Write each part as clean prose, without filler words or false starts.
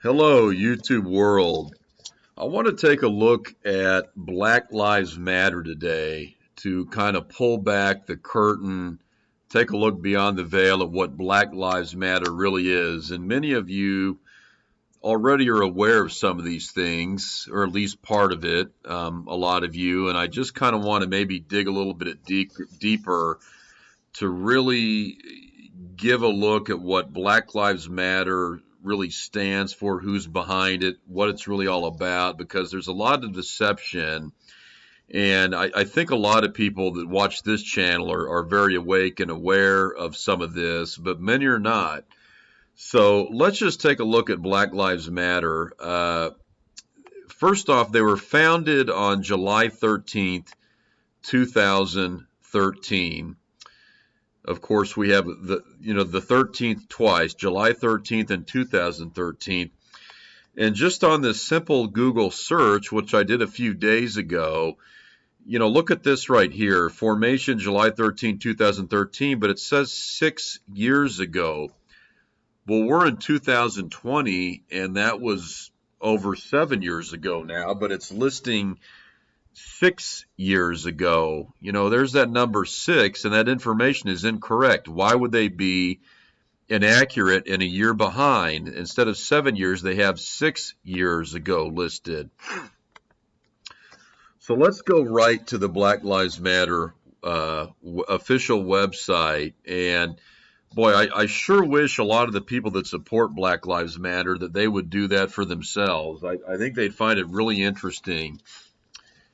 Hello, YouTube world. I want to take a look at Black Lives Matter today to kind of pull back the curtain, take a look beyond the veil of what Black Lives Matter really is. And many of you already are aware of some of these things, or at least part of it, a lot of you. And I just kind of want to maybe dig a little bit deeper to really give a look at what Black Lives Matter really stands for, who's behind it, what it's really all about, because there's a lot of deception. And I think a lot of people that watch this channel are very awake and aware of some of this, but many are not. So let's just take a look at Black Lives Matter. First off, they were founded on July 13th, 2013. Of course, we have the 13th twice, July 13th and 2013. And just on this simple Google search, which I did a few days ago, look at this right here, formation July 13, 2013, but it says 6 years ago. Well, we're in 2020, and that was over 7 years ago now, but it's listing 6 years ago. There's that number 6, and that information is incorrect. Why would they be inaccurate and a year behind? Instead of 7 years, they have 6 years ago listed. So let's go right to the Black Lives Matter official website. And boy, I sure wish a lot of the people that support Black Lives Matter that they would do that for themselves. I think they'd find it really interesting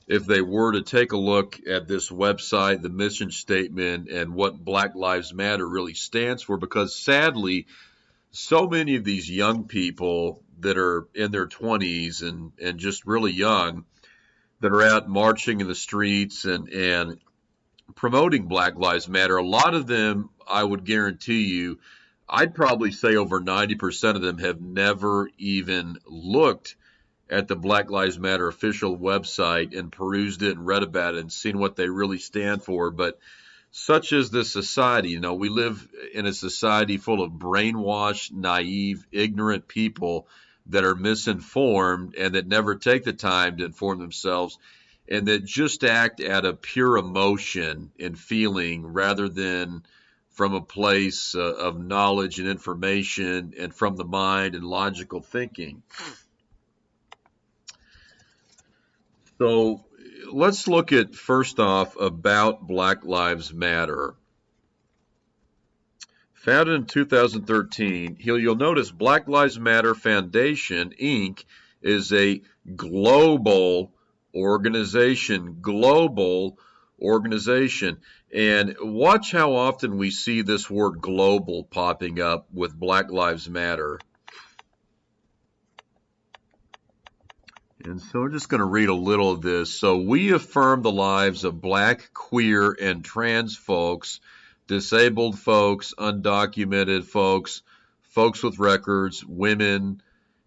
if they were to take a look at this website, the mission statement, and what Black Lives Matter really stands for, because sadly, so many of these young people that are in their 20s and just really young that are out marching in the streets and promoting Black Lives Matter, a lot of them, I would guarantee you, I'd probably say over 90% of them have never even looked at the Black Lives Matter official website and perused it and read about it and seen what they really stand for. But such is this society. We live in a society full of brainwashed, naive, ignorant people that are misinformed and that never take the time to inform themselves and that just act out of pure emotion and feeling rather than from a place of knowledge and information and from the mind and logical thinking. So let's look at, first off, about Black Lives Matter. Founded in 2013, you'll notice Black Lives Matter Foundation, Inc. is a global organization. And watch how often we see this word global popping up with Black Lives Matter. And so we're just going to read a little of this. So we affirm the lives of Black, queer, and trans folks, disabled folks, undocumented folks, folks with records, women,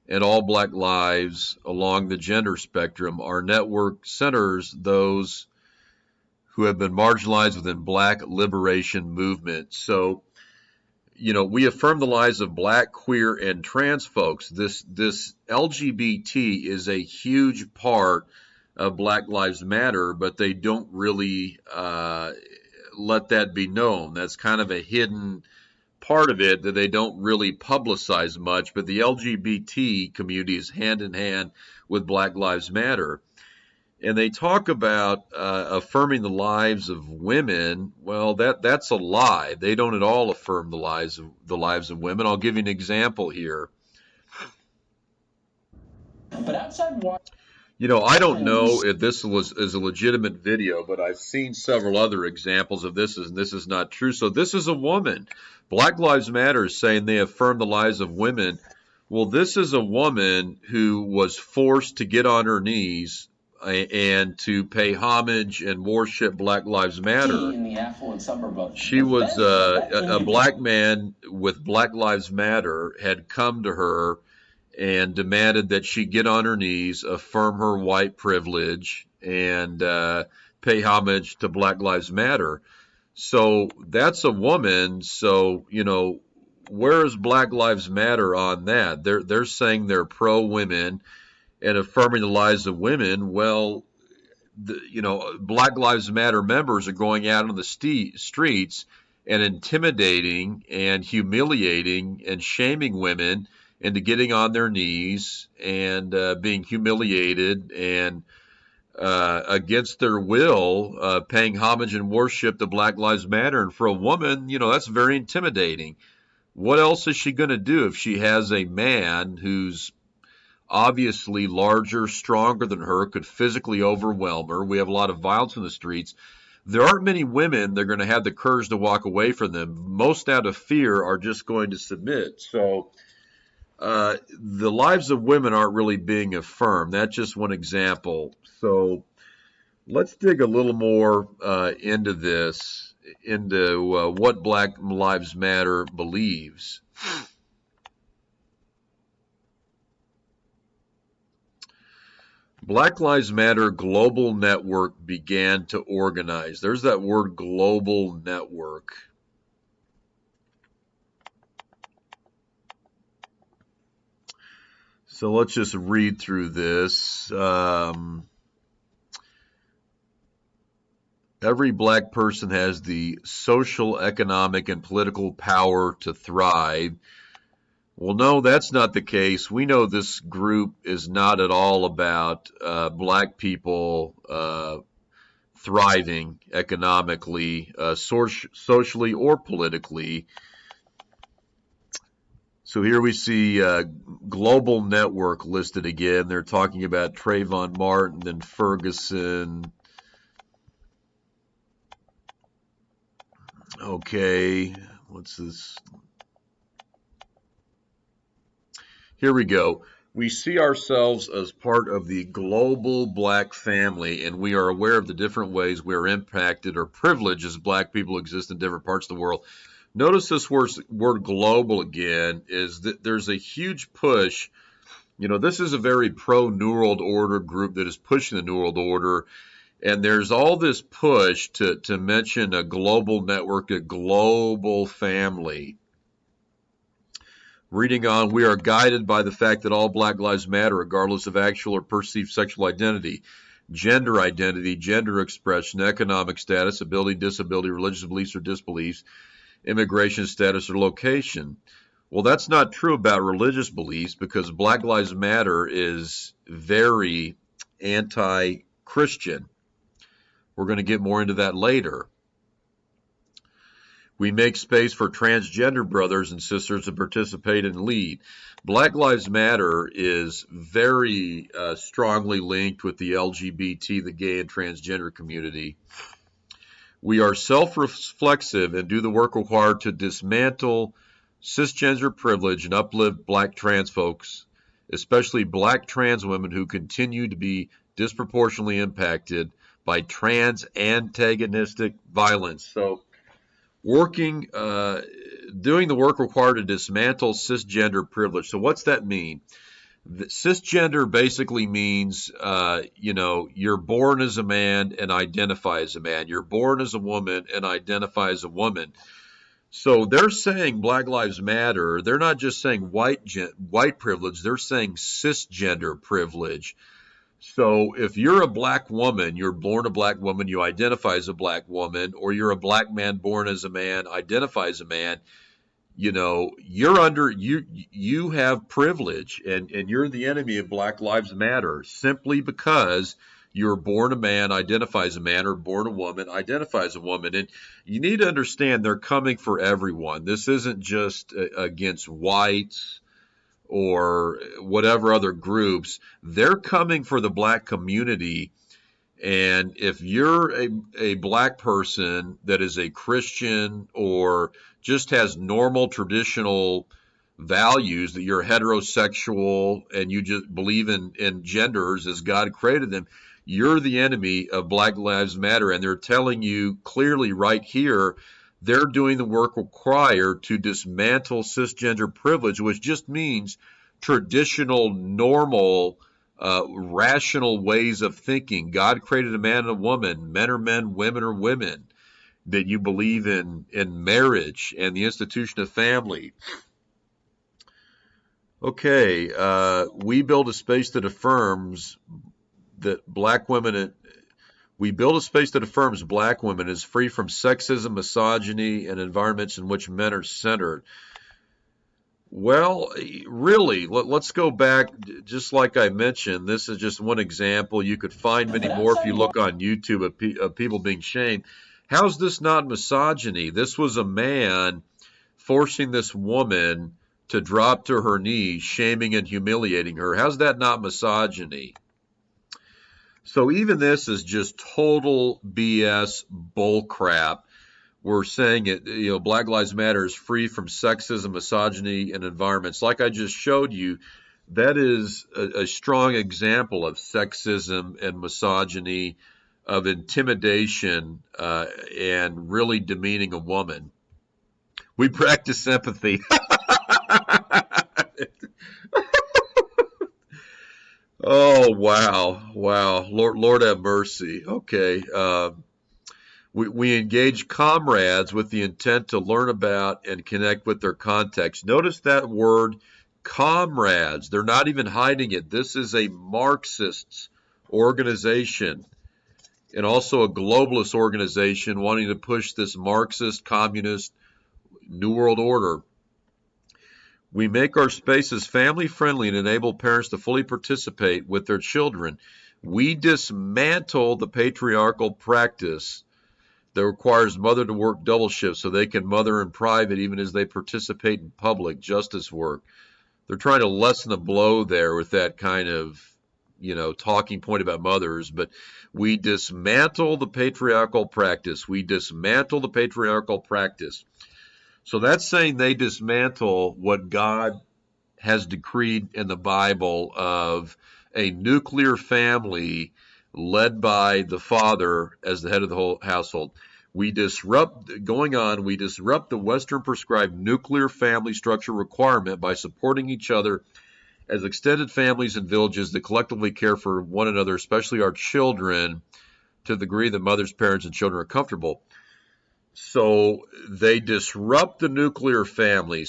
and all Black lives along the gender spectrum. Our network centers those who have been marginalized within Black liberation movement. So we affirm the lives of Black, queer, and trans folks. This LGBT is a huge part of Black Lives Matter, but they don't really let that be known. That's kind of a hidden part of it that they don't really publicize much, but the LGBT community is hand in hand with Black Lives Matter. And they talk about affirming the lives of women. Well, that's a lie. They don't at all affirm the lives of women. I'll give you an example here. But outside I don't know if this is a legitimate video, but I've seen several other examples of this, and this is not true. So this is a woman. Black Lives Matter is saying they affirm the lives of women. Well, this is a woman who was forced to get on her knees and to pay homage and worship Black Lives Matter. in the affluent suburb of She was a Black man with Black Lives Matter had come to her and demanded that she get on her knees, affirm her white privilege, and pay homage to Black Lives Matter. So that's a woman. So, where is Black Lives Matter on that? They're saying they're pro women and affirming the lives of women. Well, Black Lives Matter members are going out on the streets and intimidating and humiliating and shaming women into getting on their knees and being humiliated and against their will, paying homage and worship to Black Lives Matter. And for a woman, that's very intimidating. What else is she going to do if she has a man who's obviously larger, stronger than her, could physically overwhelm her? We have a lot of violence in the streets. There aren't many women that are going to have the courage to walk away from them. Most out of fear are just going to submit. So the lives of women aren't really being affirmed. That's just one example. So let's dig a little more into this, into what Black Lives Matter believes. Black Lives Matter Global Network began to organize. There's that word, global network. So let's just read through this. Every black person has the social, economic, and political power to thrive. Well, no, that's not the case. We know this group is not at all about black people thriving economically, socially, or politically. So here we see Global Network listed again. They're talking about Trayvon Martin and Ferguson. Okay, what's this? Here we go. We see ourselves as part of the global black family, and we are aware of the different ways we are impacted or privileged as black people exist in different parts of the world. Notice this word global again, is that there's a huge push. This is a very pro-New World Order group that is pushing the New World Order, and there's all this push to mention a global network, a global family. Reading on, we are guided by the fact that all Black Lives Matter, regardless of actual or perceived sexual identity, gender expression, economic status, ability, disability, religious beliefs or disbeliefs, immigration status, or location. Well, that's not true about religious beliefs, because Black Lives Matter is very anti-Christian. We're going to get more into that later. We make space for transgender brothers and sisters to participate and lead. Black Lives Matter is very strongly linked with the LGBT, the gay and transgender community. We are self-reflexive and do the work required to dismantle cisgender privilege and uplift black trans folks, especially black trans women who continue to be disproportionately impacted by trans antagonistic violence. So doing the work required to dismantle cisgender privilege. So what's that mean? Cisgender basically means, you're born as a man and identify as a man. You're born as a woman and identify as a woman. So they're saying Black Lives Matter. They're not just saying white privilege. They're saying cisgender privilege. So if you're a black woman, you're born a black woman, you identify as a black woman, or you're a black man born as a man, identify as a man, you have privilege, and you're the enemy of Black Lives Matter simply because you're born a man, identify as a man, or born a woman, identify as a woman. And you need to understand they're coming for everyone. This isn't just against whites or whatever other groups. They're coming for the black community. And if you're a black person that is a Christian or just has normal traditional values, that you're heterosexual and you just believe in genders as God created them, you're the enemy of Black Lives Matter. And they're telling you clearly right here, they're doing the work required to dismantle cisgender privilege, which just means traditional, normal, rational ways of thinking. God created a man and a woman. Men are men, women are women. that you believe in marriage and the institution of family. Okay, we build a space that affirms that black women. We build a space that affirms black women is free from sexism, misogyny, and environments in which men are centered. Well, really, let's go back. Just like I mentioned, this is just one example. You could find many But more if outside you of look on YouTube of people being shamed. How's this not misogyny? This was a man forcing this woman to drop to her knees, shaming and humiliating her. How's that not misogyny? So even this is just total BS bullcrap. We're saying it, Black Lives Matter is free from sexism, misogyny, and environments. Like I just showed you, that is a strong example of sexism and misogyny, of intimidation, and really demeaning a woman. We practice empathy. Oh, wow. Wow. Lord have mercy. Okay. We engage comrades with the intent to learn about and connect with their context. Notice that word, comrades. They're not even hiding it. This is a Marxist organization and also a globalist organization wanting to push this Marxist, communist, New World Order. We make our spaces family friendly and enable parents to fully participate with their children. We dismantle the patriarchal practice that requires mother to work double shifts so they can mother in private even as they participate in public justice work. They're trying to lessen the blow there with that kind of, talking point about mothers, but we dismantle the patriarchal practice. We dismantle the patriarchal practice. So that's saying they dismantle what God has decreed in the Bible of a nuclear family led by the father as the head of the whole household. We disrupt the Western prescribed nuclear family structure requirement by supporting each other as extended families and villages that collectively care for one another, especially our children, to the degree that mothers, parents, and children are comfortable. So they disrupt the nuclear family.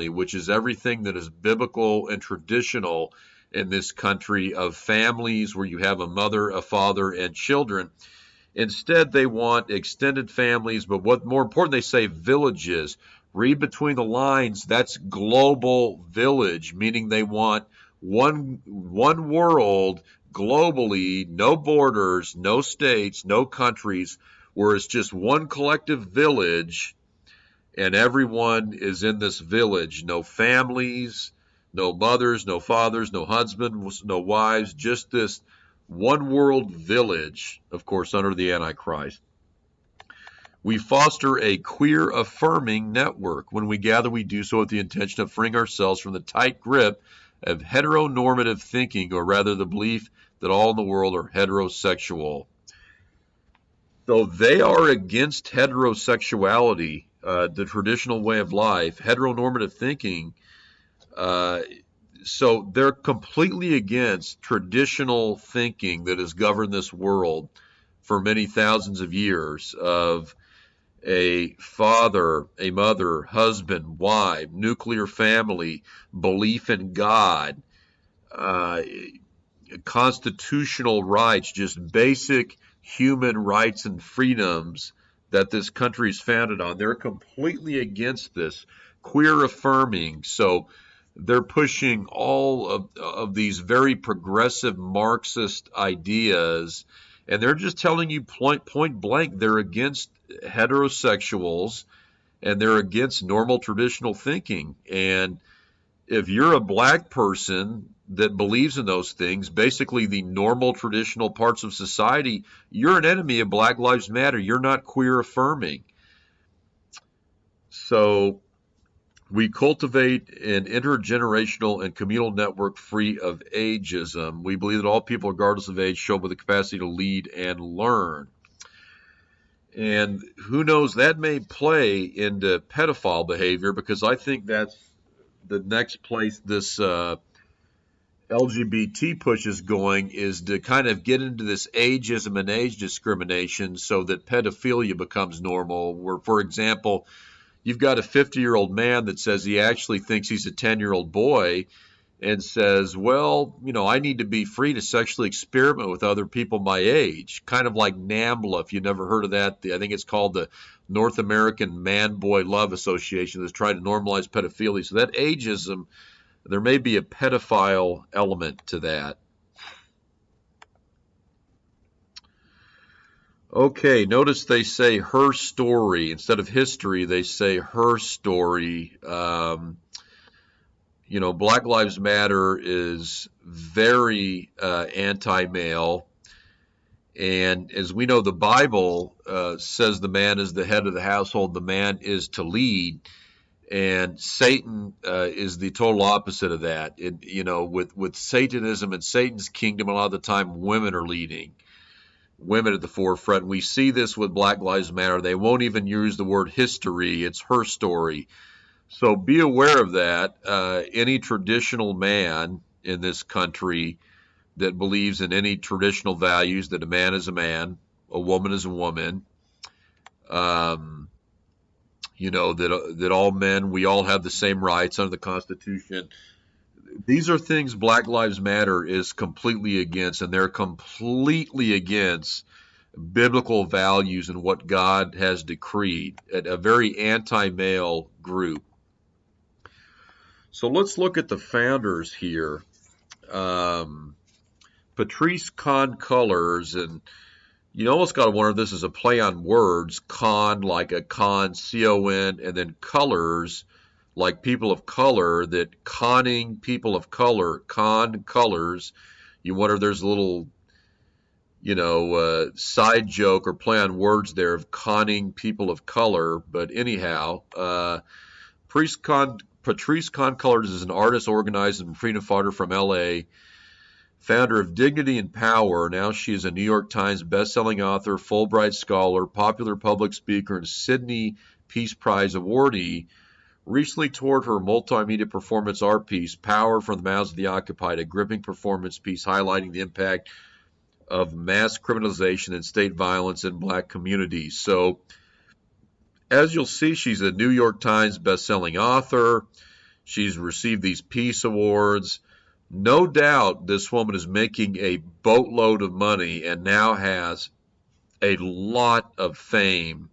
Which is everything that is biblical and traditional in this country of families where you have a mother, a father, and children. Instead, they want extended families, but what more important, they say villages. Read between the lines, that's global village, meaning they want one world globally, no borders, no states, no countries, where it's just one collective village and everyone is in this village. No families, no mothers, no fathers, no husbands, no wives, just this one world village, of course, under the Antichrist. We foster a queer affirming network. When we gather, we do so with the intention of freeing ourselves from the tight grip of heteronormative thinking, or rather the belief that all in the world are heterosexual. So they are against heterosexuality, the traditional way of life, heteronormative thinking. So they're completely against traditional thinking that has governed this world for many thousands of years of a father, a mother, husband, wife, nuclear family, belief in God, constitutional rights, just basic human rights and freedoms that this country is founded on. They're completely against this, queer affirming. So they're pushing all of these very progressive Marxist ideas, and they're just telling you point blank they're against heterosexuals and they're against normal traditional thinking. And if you're a black person that believes in those things, basically the normal traditional parts of society, you're an enemy of Black Lives Matter. You're not queer affirming. So we cultivate an intergenerational and communal network free of ageism. We believe that all people, regardless of age, show up with the capacity to lead and learn. And who knows, that may play into pedophile behavior, because I think that's the next place this LGBT pushes going is to kind of get into this ageism and age discrimination so that pedophilia becomes normal. Where, for example, you've got a 50-year-old man that says he actually thinks he's a 10-year-old boy and says, well, I need to be free to sexually experiment with other people my age. Kind of like NAMBLA, if you never heard of that. I think it's called the North American Man-Boy Love Association that's trying to normalize pedophilia. So that ageism, there may be a pedophile element to that. Okay, notice they say her story. Instead of history, they say her story. Black Lives Matter is very anti-male. And as we know, the Bible says the man is the head of the household, the man is to lead. And Satan is the total opposite of that. With Satanism and Satan's kingdom, a lot of the time women are leading, women at the forefront. We see this with Black Lives Matter. They won't even use the word history. It's her story. So be aware of that. Any traditional man in this country that believes in any traditional values, that a man is a man, a woman is a woman, that all men, we all have the same rights under the Constitution. These are things Black Lives Matter is completely against, and they're completely against biblical values and what God has decreed. A very anti-male group. So let's look at the founders here. Patrice Con Colors, and you almost got to wonder if this is a play on words. Con, like a con, C-O-N, and then colors, like people of color, that conning people of color, con colors. You wonder if there's a little, side joke or play on words there of conning people of color. But anyhow, Patrice Con Colors is an artist, organizer, and freedom fighter from L.A., founder of Dignity and Power. Now she is a New York Times bestselling author, Fulbright scholar, popular public speaker, and Sydney Peace Prize awardee. Recently toured her multimedia performance art piece, Power from the Mouths of the Occupied, a gripping performance piece highlighting the impact of mass criminalization and state violence in Black communities. So, as you'll see, she's a New York Times bestselling author. She's received these peace awards. No doubt this woman is making a boatload of money and now has a lot of fame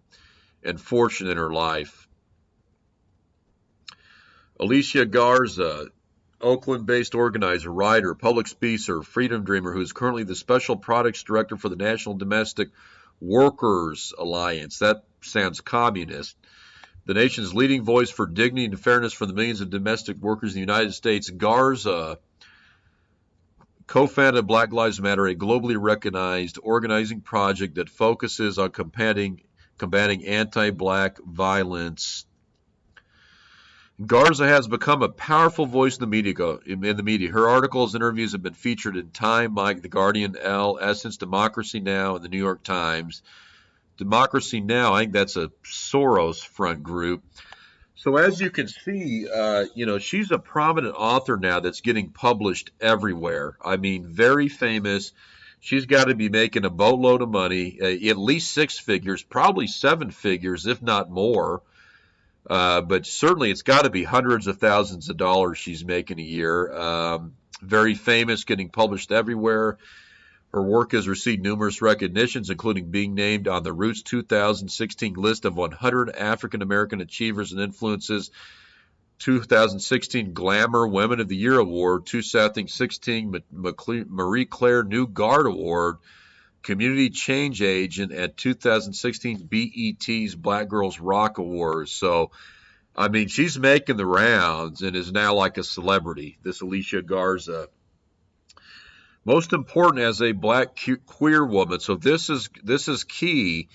and fortune in her life. Alicia Garza, Oakland-based organizer, writer, public speaker, freedom dreamer, who is currently the special products director for the National Domestic Workers Alliance. That sounds communist. The nation's leading voice for dignity and fairness for the millions of domestic workers in the United States. Garza co-founded Black Lives Matter, a globally recognized organizing project that focuses on combating anti-Black violence. Garza has become a powerful voice in the media. Her articles and interviews have been featured in Time, Mike, The Guardian, Elle, Essence, Democracy Now!, and the New York Times. Democracy Now!, I think that's a Soros front group. So as you can see, she's a prominent author now that's getting published everywhere. I mean, very famous. She's got to be making a boatload of money, at least 6 figures, probably 7 figures, if not more. But certainly it's got to be hundreds of thousands of dollars she's making a year. Very famous, getting published everywhere. Her work has received numerous recognitions, including being named on the Roots 2016 list of 100 African American Achievers and Influences, 2016 Glamour Women of the Year Award, 2016 Marie Claire New Guard Award, Community Change Agent, and 2016 BET's Black Girls Rock Awards. So, I mean, she's making the rounds and is now like a celebrity, this Alicia Garza. Most important, as a Black queer woman. So this is key.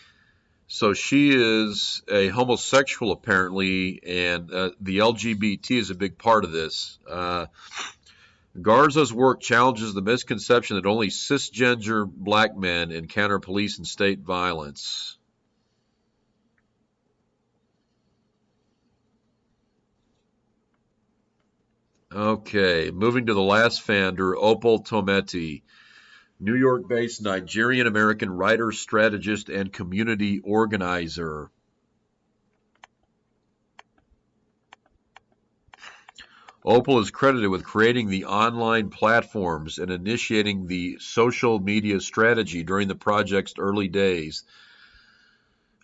So she is a homosexual apparently, and the LGBT is a big part of this. Garza's work challenges the misconception that only cisgender Black men encounter police and state violence. Okay, moving to the last founder, Opal Tometi, New York-based Nigerian-American writer, strategist, and community organizer. Opal is credited with creating the online platforms and initiating the social media strategy during the project's early days.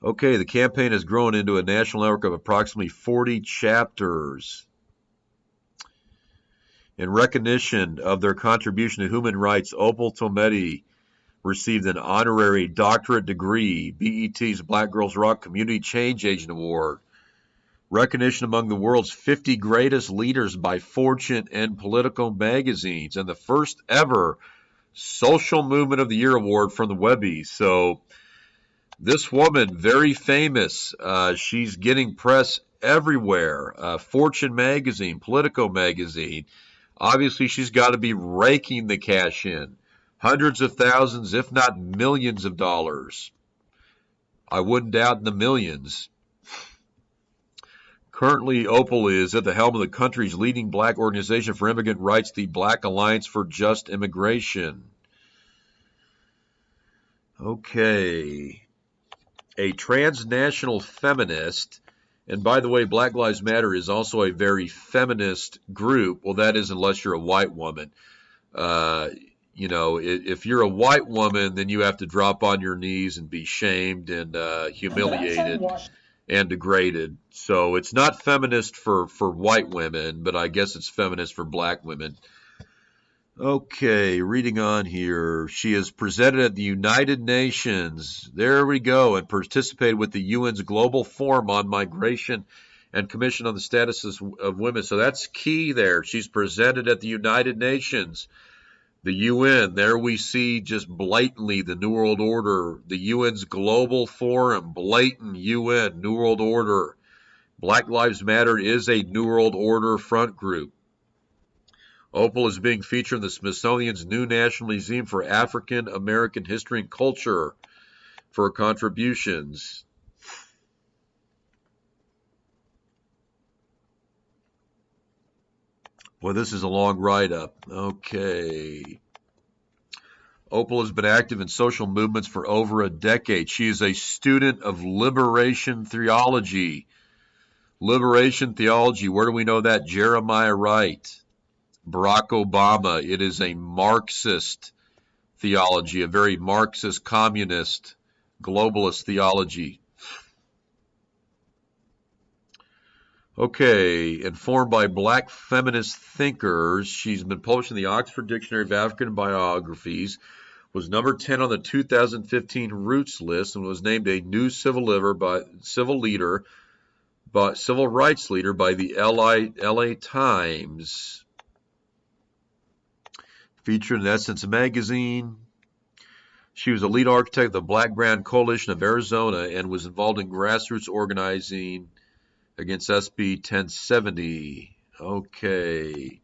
Okay, the campaign has grown into a national network of approximately 40 chapters. In recognition of their contribution to human rights, Opal Tometi received an honorary doctorate degree, BET's Black Girls Rock Community Change Agent Award, recognition among the world's 50 greatest leaders by Fortune and Politico magazines, and the first ever Social Movement of the Year award from the Webbies. So this woman, very famous, she's getting press everywhere. Fortune magazine, Politico magazine. Obviously, she's got to be raking the cash in. Hundreds of thousands, if not millions of dollars. I wouldn't doubt in the millions. Currently, Opal is at the helm of the country's leading black organization for immigrant rights, the Black Alliance for Just Immigration. Okay. A transnational feminist, and by the way, Black Lives Matter is also a very feminist group. Well, that is unless you're a white woman. If you're a white woman, then you have to drop on your knees and be shamed and humiliated and degraded. So it's not feminist for white women, but I guess it's feminist for black women. Okay, reading on here. She is presented at the United Nations. There we go, and participated with the UN's Global Forum on Migration and Commission on the Status of Women. So that's key there. She's presented at the United Nations. The UN, there we see just blatantly the New World Order, the UN's Global Forum, blatant UN, New World Order. Black Lives Matter is a New World Order front group. Opal is being featured in the Smithsonian's new National Museum for African American History and Culture for contributions. Boy, this is a long write-up. Okay. Opal has been active in social movements for over a decade. She is a student of liberation theology. Liberation theology, where do we know that? Jeremiah Wright. Barack Obama. It is a Marxist theology, a very Marxist, communist, globalist theology. Okay, informed by black feminist thinkers, she's been published in the Oxford Dictionary of African Biographies, was number 10 on the 2015 Roots list, and was named a new civil rights leader by the LA Times. Featured in Essence magazine. She was a lead architect of the Black Brand Coalition of Arizona and was involved in grassroots organizing against SB 1070. Okay.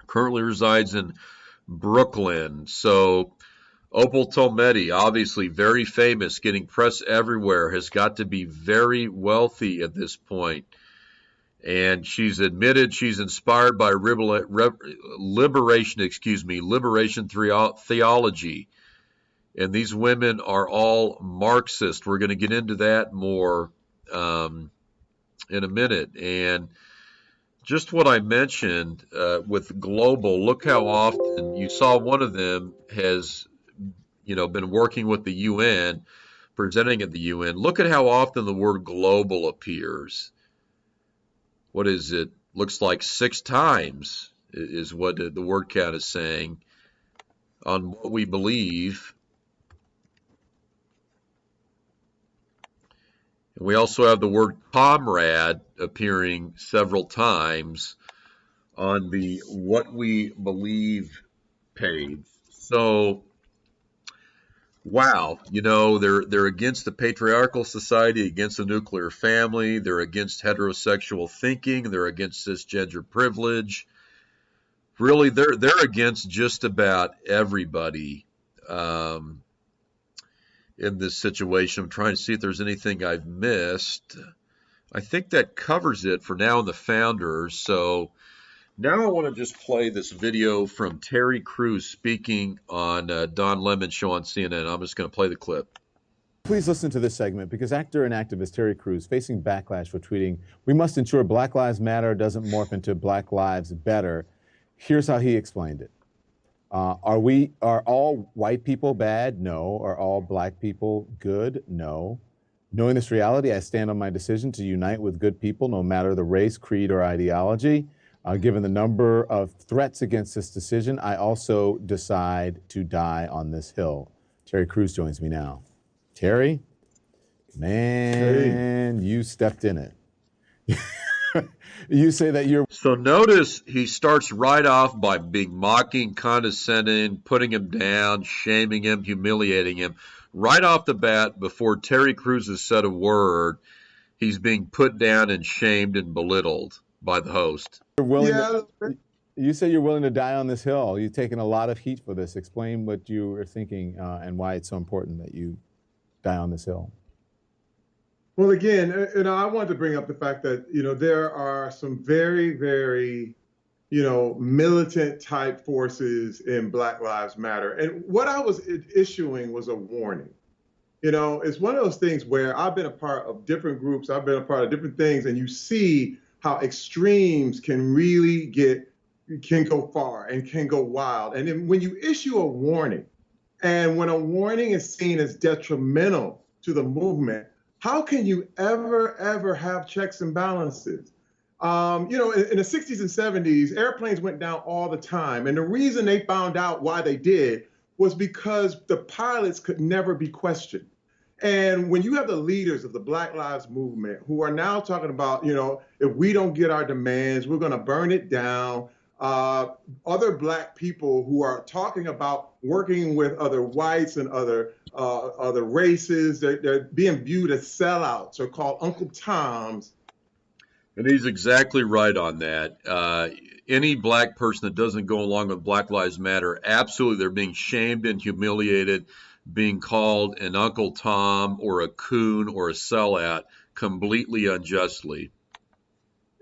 Currently resides in Brooklyn. So Opal Tometi, obviously very famous, getting press everywhere, has got to be very wealthy at this point. And she's admitted she's inspired by liberation theology. And these women are all Marxist. We're going to get into that more in a minute. And just what I mentioned with global, look how often you saw one of them has, been working with the UN, presenting at the UN. Look at how often the word global appears. What is it? Looks like 6 times is what the word count is saying on what we believe. And we also have the word comrade appearing several times on the what we believe page. So, wow, they're against the patriarchal society, against the nuclear family, they're against heterosexual thinking, they're against cisgender privilege. Really, they're against just about everybody in this situation. I'm trying to see if there's anything I've missed. I think that covers it for now in the founders. So now I want to just play this video from Terry Crews speaking on Don Lemon's show on CNN. I'm just going to play the clip. Please listen to this segment because actor and activist Terry Crews facing backlash for tweeting, "We must ensure Black Lives Matter doesn't morph into Black Lives Better." Here's how he explained it. Are all white people bad? No. Are all black people good? No. Knowing this reality, I stand on my decision to unite with good people, no matter the race, creed, or ideology. Given the number of threats against this decision, I also decide to die on this hill. Terry Crews joins me now. Terry, man, you stepped in it. You say that you're... So notice he starts right off by being mocking, condescending, putting him down, shaming him, humiliating him. Right off the bat, before Terry Crews has said a word, he's being put down and shamed and belittled by the host. You say you're willing to die on this hill. You've taken a lot of heat for this. Explain what you were thinking and why it's so important that you die on this hill. Well, again, I wanted to bring up the fact that, there are some very, very, militant type forces in Black Lives Matter. And what I was issuing was a warning. It's one of those things where I've been a part of different groups, I've been a part of different things, and you see how extremes can really can go far and can go wild. And then when you issue a warning, and when a warning is seen as detrimental to the movement, how can you ever have checks and balances? In the 60s and 70s, airplanes went down all the time. And the reason they found out why they did was because the pilots could never be questioned. And when you have the leaders of the Black Lives Movement who are now talking about, if we don't get our demands, we're going to burn it down. Other black people who are talking about working with other whites and other races, they're being viewed as sellouts or called Uncle Toms. And he's exactly right on that. Any black person that doesn't go along with Black Lives Matter, absolutely, they're being shamed and humiliated, being called an Uncle Tom or a coon or a sellout completely unjustly.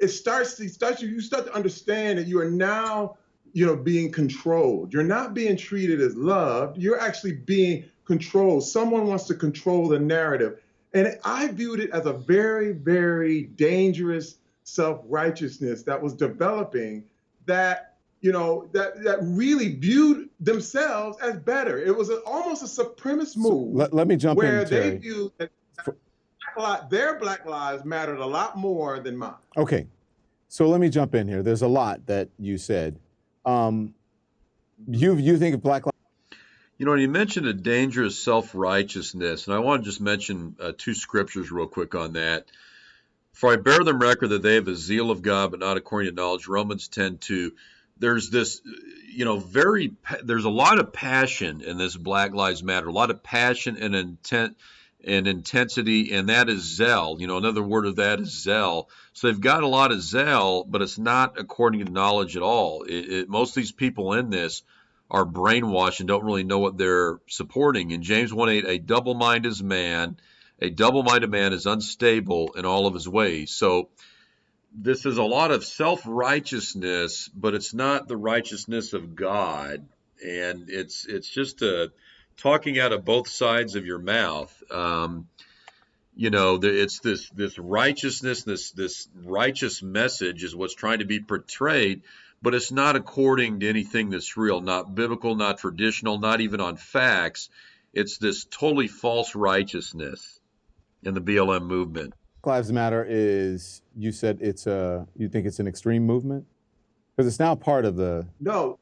You start to understand that you are now, being controlled. You're not being treated as loved. You're actually being controlled. Someone wants to control the narrative. And I viewed it as a very, very dangerous self-righteousness that was developing that, that really viewed themselves as better. It was almost a supremacist move. Let me jump in, where Terry. they viewed that their Black lives mattered a lot more than mine. Okay, so let me jump in here. There's a lot that you said. You think of Black Lives... You mentioned a dangerous self-righteousness, and I want to just mention two scriptures real quick on that. For I bear them record that they have a zeal of God, but not according to knowledge. Romans 10:2. There's this, there's a lot of passion in this Black Lives Matter, a lot of passion and intent and intensity, and that is zeal. Another word of that is zeal. So they've got a lot of zeal, but it's not according to knowledge at all. Most of these people in this are brainwashed and don't really know what they're supporting. In James 1:8, a double-minded man is unstable in all of his ways. So this is a lot of self-righteousness, but it's not the righteousness of God. And it's just talking out of both sides of your mouth. It's this righteousness, this righteous message is what's trying to be portrayed, but it's not according to anything that's real, not biblical, not traditional, not even on facts. It's this totally false righteousness in the BLM movement. Black Lives Matter is, you said you think it's an extreme movement? Because it's now part of the... No,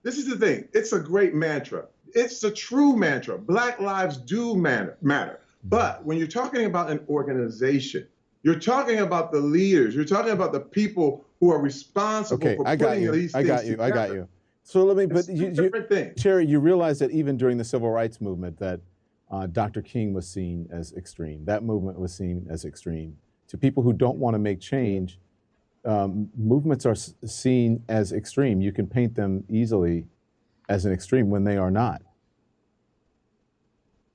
this is the thing. It's a great mantra. It's a true mantra. Black lives do matter. But when you're talking about an organization, you're talking about the leaders, you're talking about the people who are responsible for putting these things together. I got you. So let me, Terry, you realize that even during the civil rights movement that Dr. King was seen as extreme. That movement was seen as extreme. To people who don't want to make change, movements are seen as extreme. You can paint them easily as an extreme when they are not.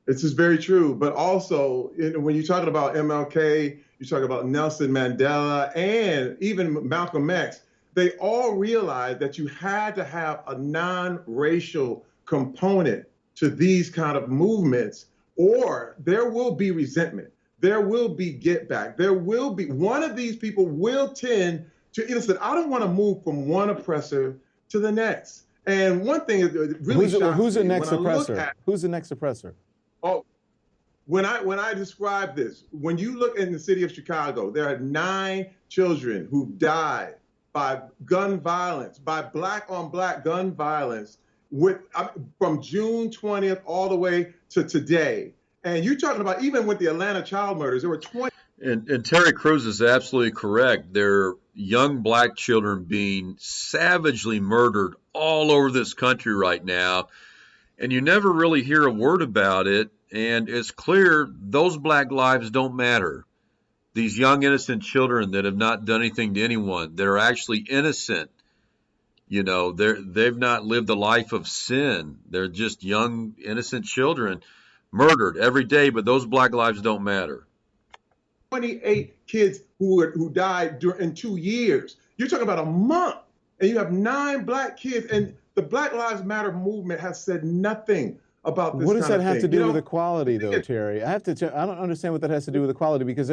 This is very true. But also, when you're talking about MLK, you're talking about Nelson Mandela, and even Malcolm X, they all realized that you had to have a non-racial component to these kind of movements, or there will be resentment. There will be get back. There will be, one of these people will tend to, listen, I don't want to move from one oppressor to the next. And one thing that really who's the next when I look oppressor? at, Who's the next oppressor? oh, when I describe this, when you look in the city of Chicago, there are 9 children who died by gun violence, by black on black gun violence, from June 20th all the way to today. And you're talking about even with the Atlanta child murders, there were 20. And Terry Crews is absolutely correct. There are young black children being savagely murdered all over this country right now, and you never really hear a word about it. And it's clear those black lives don't matter. These young innocent children that have not done anything to anyone, that are actually innocent, you know, they've not lived a life of sin. They're just young innocent children murdered every day, but those black lives don't matter. 28 kids who died in 2 years. You're talking about a month, and you have 9 black kids, and the Black Lives Matter movement has said nothing about this. What does that have to do with know, equality, though, Terry? I don't understand what that has to do with equality, because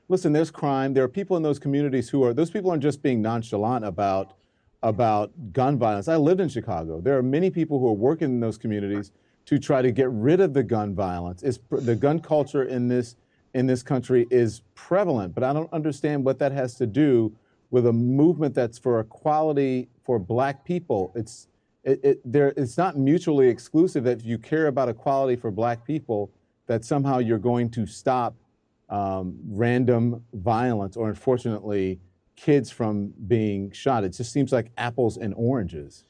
listen, there's crime. There are people in those communities those people aren't just being nonchalant about gun violence. I lived in Chicago. There are many people who are working in those communities to try to get rid of the gun violence. The gun culture in this country is prevalent, but I don't understand what that has to do with a movement that's for equality for black people. It's not mutually exclusive that if you care about equality for black people, that somehow you're going to stop random violence or, unfortunately, kids from being shot. It just seems like apples and oranges.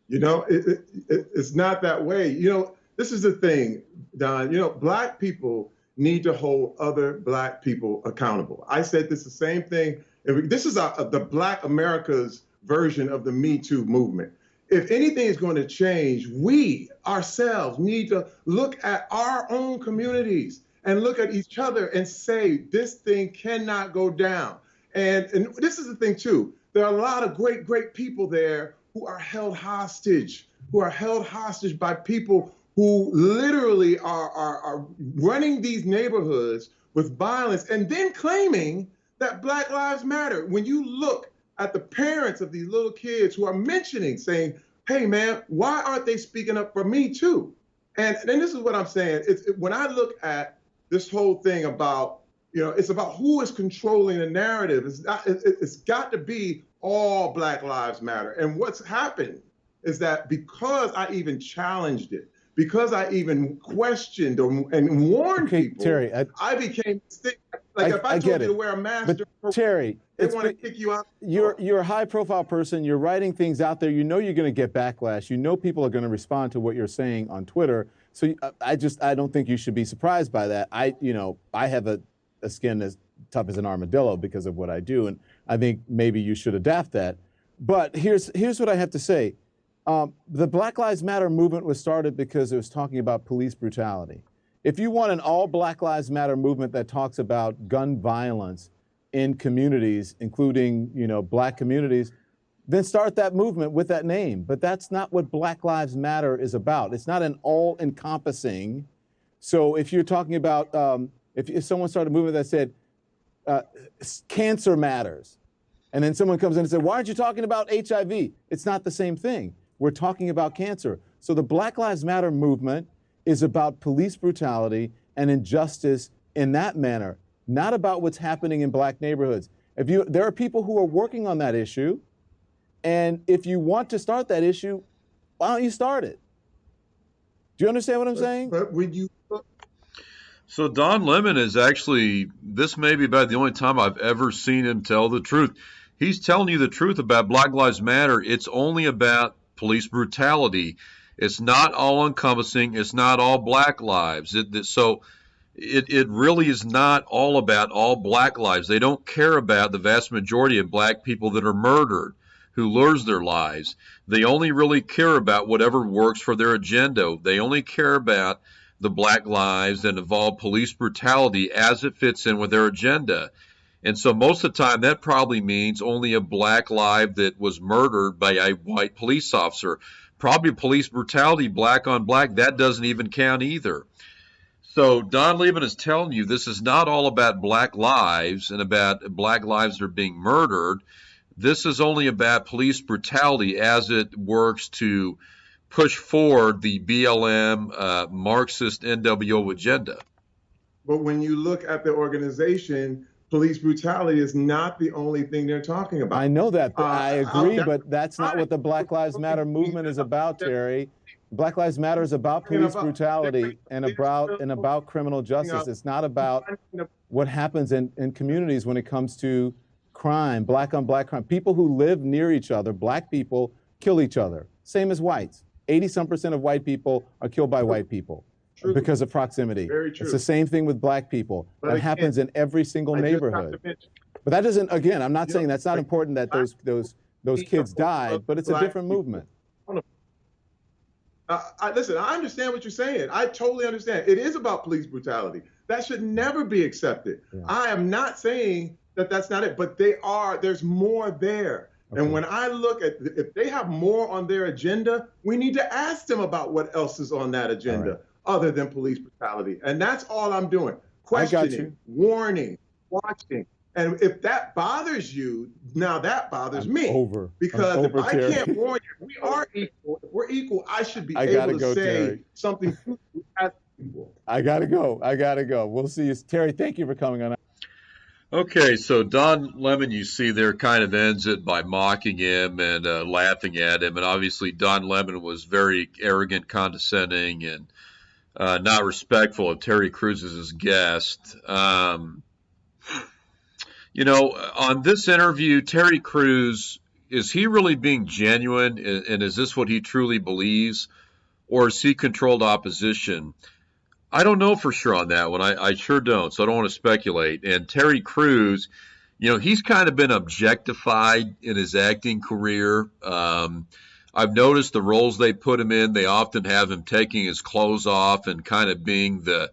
You know, it's not that way. You know, this is the thing, Don. You know, black people need to hold other black people accountable. I said this the same thing. This is the Black America's version of the Me Too movement. If anything is going to change, we ourselves need to look at our own communities and look at each other and say, this thing cannot go down. And this is the thing, too. There are a lot of great, great people there who are held hostage, by people who literally are running these neighborhoods with violence and then claiming that Black Lives Matter. When you look at the parents of these little kids who are saying, hey, man, why aren't they speaking up for me, too? And this is what I'm saying. When I look at this whole thing about, you know, it's about who is controlling the narrative. It's got to be all Black Lives Matter. And what's happened is that because I even challenged it, because I even questioned and warned people, Terry, I became sick. Like if I told you to wear a mask, but Terry, they want to kick you out. You're a high-profile person. You're writing things out there. You know you're going to get backlash. You know people are going to respond to what you're saying on Twitter. So I don't think you should be surprised by that. I have a skin as tough as an armadillo because of what I do, and I think maybe you should adapt that. But here's what I have to say. The Black Lives Matter movement was started because it was talking about police brutality. If you want an all Black Lives Matter movement that talks about gun violence in communities, including, black communities, then start that movement with that name. But that's not what Black Lives Matter is about. It's not an all-encompassing. So if you're talking about, if someone started a movement that said, cancer matters, and then someone comes in and says, why aren't you talking about HIV? It's not the same thing. We're talking about cancer. So the Black Lives Matter movement is about police brutality and injustice in that manner, not about what's happening in black neighborhoods. There are people who are working on that issue, and if you want to start that issue, why don't you start it? Do you understand what I'm saying? But when you So Don Lemon is actually, this may be about the only time I've ever seen him tell the truth. He's telling you the truth about Black Lives Matter. It's only about police brutality. It's not all encompassing. It's not all black lives. It really is not all about all black lives. They don't care about the vast majority of black people that are murdered, who lures their lives. They only really care about whatever works for their agenda. They only care about the black lives that involve police brutality as it fits in with their agenda. And so most of the time that probably means only a black life that was murdered by a white police officer. Probably police brutality, black on black, that doesn't even count either. So Don Lemon is telling you this is not all about black lives and about black lives that are being murdered. This is only about police brutality as it works to push forward the BLM Marxist NWO agenda. But when you look at the organization, police brutality is not the only thing they're talking about. I know that, but I agree, but that's not what the Black Lives Matter movement is about, Terry. Black Lives Matter is about police brutality and about criminal justice. It's not about what happens in communities when it comes to crime, black on black crime. People who live near each other, black people, kill each other. Same as whites. 80-some% of white people are killed by white people. True. Because of proximity. Very true. It's the same thing with black people. That happens in every single neighborhood. But that doesn't, again, I'm not saying that's not important that those kids died, but it's a different movement. Listen, I understand what you're saying. I totally understand. It is about police brutality. That should never be accepted. Yeah. I am not saying that that's not it, but there's more there. Okay. And when I look at, if they have more on their agenda, we need to ask them about what else is on that agenda other than police brutality. And that's all I'm doing. Questioning, warning, watching. And if that bothers you, now that bothers me. Because if I can't warn you, we are equal. If we're equal, I should be able to say something as equal. I gotta go. We'll see you. Terry, thank you for coming on. Okay, so Don Lemon, you see there, kind of ends it by mocking him and laughing at him. And obviously Don Lemon was very arrogant, condescending, and not respectful of Terry Crews as his guest. You know, on this interview, Terry Crews, is he really being genuine? And is this what he truly believes? Or is he controlled opposition? I don't know for sure on that one. I sure don't, so I don't want to speculate. And Terry Crews, you know, he's kind of been objectified in his acting career. I've noticed the roles they put him in, they often have him taking his clothes off and kind of being the,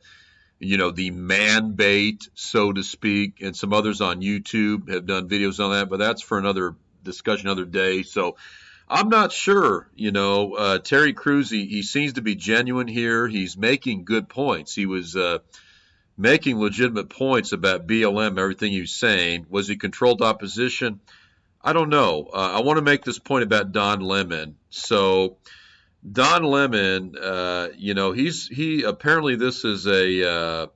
you know, the man bait, so to speak. And some others on YouTube have done videos on that, but that's for another discussion, another day. So I'm not sure, you know, Terry Crews, he seems to be genuine here. He's making good points. He was making legitimate points about BLM, everything he was saying. Was he controlled opposition? I don't know. I want to make this point about Don Lemon. So Don Lemon, you know, he apparently, this is a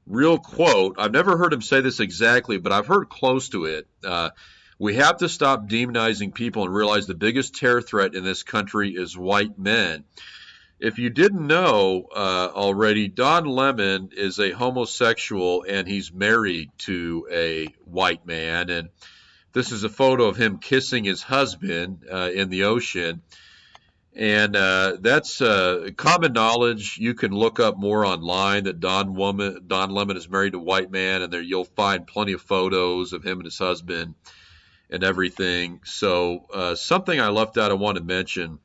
real quote. I've never heard him say this exactly, but I've heard close to it. We have to stop demonizing people and realize the biggest terror threat in this country is white men. If you didn't know already, Don Lemon is a homosexual and he's married to a white man. And this is a photo of him kissing his husband in the ocean. And that's common knowledge. You can look up more online that Don Lemon is married to a white man, and there you'll find plenty of photos of him and his husband and everything. So something I left out I want to mention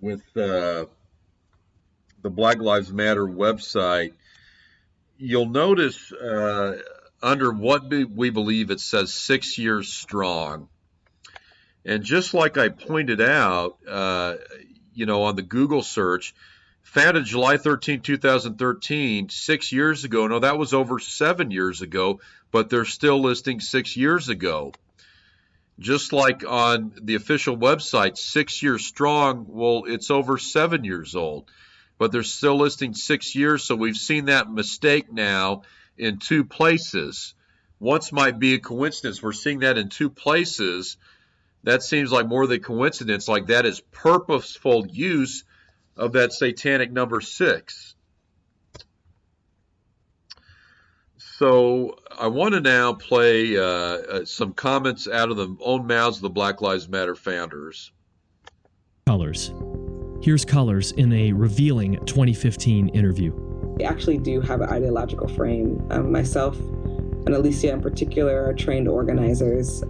with the Black Lives Matter website, you'll notice under what we believe it says 6 years strong. And just like I pointed out, you know, on the Google search, founded July 13, 2013, 6 years ago. No, that was over 7 years ago, but they're still listing 6 years ago. Just like on the official website, 6 years strong, well, it's over 7 years old, but they're still listing 6 years. So we've seen that mistake now in two places. Once might be a coincidence. We're seeing that in two places. That seems like more than coincidence, like that is purposeful use of that satanic number 6. So I want to now play some comments out of the own mouths of the Black Lives Matter founders. Colors. Here's Colors in a revealing 2015 interview. I actually do have an ideological frame. Myself and Alicia in particular are trained organizers.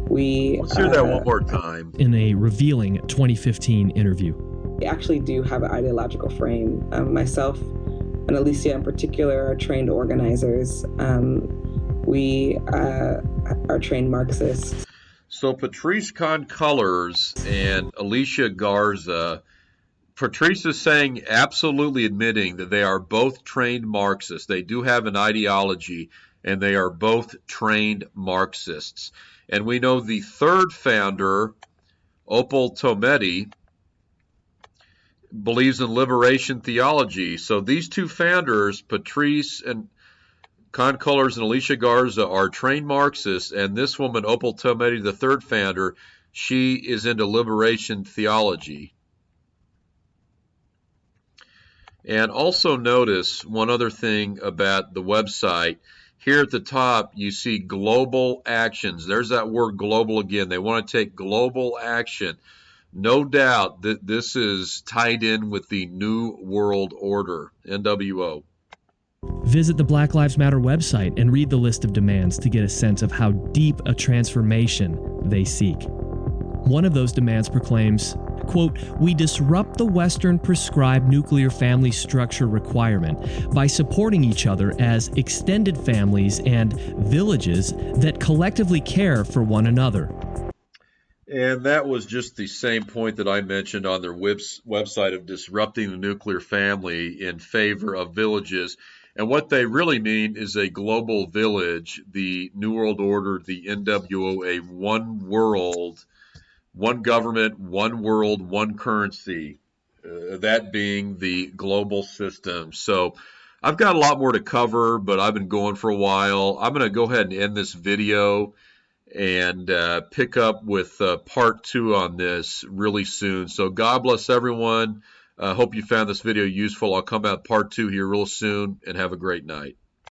Let's hear that one more time. In a revealing 2015 interview. We actually do have an ideological frame. Myself and Alicia in particular are trained organizers. We are trained Marxists. So Patrisse Con-Cullors and Alicia Garza, Patrisse is saying, absolutely admitting that they are both trained Marxists. They do have an ideology, and they are both trained Marxists. And we know the third founder, Opal Tometi, believes in liberation theology. So these two founders, Patrisse and Con-Cullors and Alicia Garza, are trained Marxists, and this woman, Opal Tometi, the third founder, she is into liberation theology. And also notice one other thing about the website. Here at the top, you see global actions. There's that word global again. They want to take global action. No doubt that this is tied in with the New World Order, NWO. Visit the Black Lives Matter website and read the list of demands to get a sense of how deep a transformation they seek. One of those demands proclaims, quote, "We disrupt the Western prescribed nuclear family structure requirement by supporting each other as extended families and villages that collectively care for one another." And that was just the same point that I mentioned on their website of disrupting the nuclear family in favor of villages. And what they really mean is a global village, the New World Order, the NWO, a one world, one government, one world, one currency, that being the global system. So I've got a lot more to cover, but I've been going for a while. I'm going to go ahead and end this video and pick up with part 2 on this really soon. So God bless everyone. Hope you found this video useful. I'll come out part 2 here real soon, and have a great night.